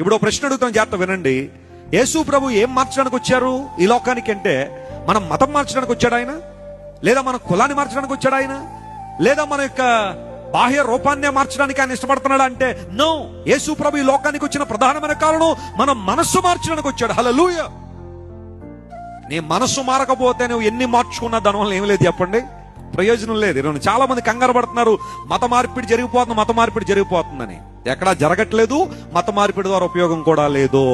ఇప్పుడు ప్రశ్న అడుగుతాం, జాగ్రత్త వినండి. యేసు ప్రభు ఏం మార్చడానికి వచ్చారు ఈ లోకానికి అంటే, మనం మతం మార్చడానికి వచ్చాడు ఆయన, లేదా మన కులాన్ని మార్చడానికి వచ్చాడు ఆయన, లేదా మన యొక్క బాహ్య రూపాన్ని మార్చడానికి ఆయన ఇష్టపడుతున్నాడు అంటే నో. యేసు ప్రభు ఈ లోకానికి వచ్చిన ప్రధానమైన కారణం మన మనస్సు మార్చడానికి వచ్చాడు. హల్లెలూయా. నీ మనస్సు మారకపోతే నువ్వు ఎన్ని మార్చుకున్నా దానివల్ల ఏం లేదు చెప్పండి, ప్రయోజనం లేదు. ఈరోజు చాలా మంది కంగారు పడుతున్నారు, మత మార్పిడి జరిగిపోతుందని. ఎక్కడా జరగట్లేదు, మత మార్పిడి ద్వారా ఉపయోగం కూడా లేదు.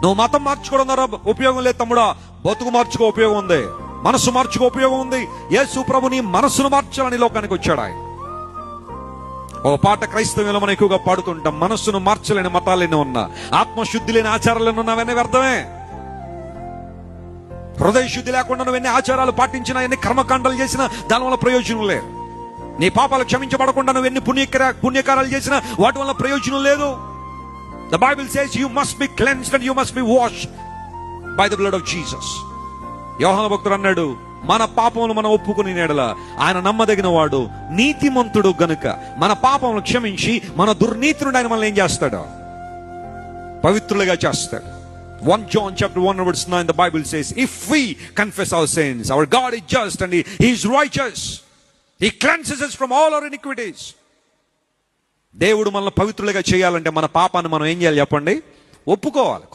నువ్వు మతం మార్చుకోవడం ద్వారా ఉపయోగం లేదు తమ్ముడా, బతుకు మార్చుకో ఉపయోగం ఉంది, మనస్సు మార్చుకో ఉపయోగం ఉంది. యేసు ప్రభు నీ మనస్సును మార్చాలని లోకానికి వచ్చాడు ఆయన. ఓ పాట క్రైస్తవ్యంలో మనం ఎక్కువగా పాడుతుంటాం, మనస్సును మార్చలేని మతాలెన్నో ఉన్నా, ఆత్మశుద్ధి లేని ఆచారాలెన్నో ఉన్నావన్నీ వ్యర్థమే. హృదయ శుద్ధి లేకుండా నువ్వు ఎన్ని ఆచారాలు పాటించినా, ఎన్ని కర్మకాండాలు చేసినా దానివల్ల ప్రయోజనం లేదు. నీ పాపాలు క్షమించబడకుండా నువ్వు ఎన్ని పుణ్యకారాలు చేసినా వాటి వల్ల ప్రయోజనం లేదు. The Bible says you must be cleansed and you must be washed by the blood of Jesus. యోహాను భక్తుడు అన్నాడు, మన పాపములు మనం ఒప్పుకుని ఎడల ఆయన నమ్మదగిన వాడు, నీతిమంతుడు గనుక మన పాపములు క్షమించి మన దుర్నీతి నుండి ఆయన మనల్ని ఏం చేస్తాడు, పవిత్రులుగా చేస్తాడు. 1 John chapter 1 verse 9 the Bible says, if we confess our sins, our God is just and he is righteous. He cleanses us from all our iniquities. దేవుడు మనల్ని పవిత్రులుగా చేయాలంటే మన పాపాన్ని మనం ఏం చేయాలి చెప్పండి, ఒప్పుకోవాలి.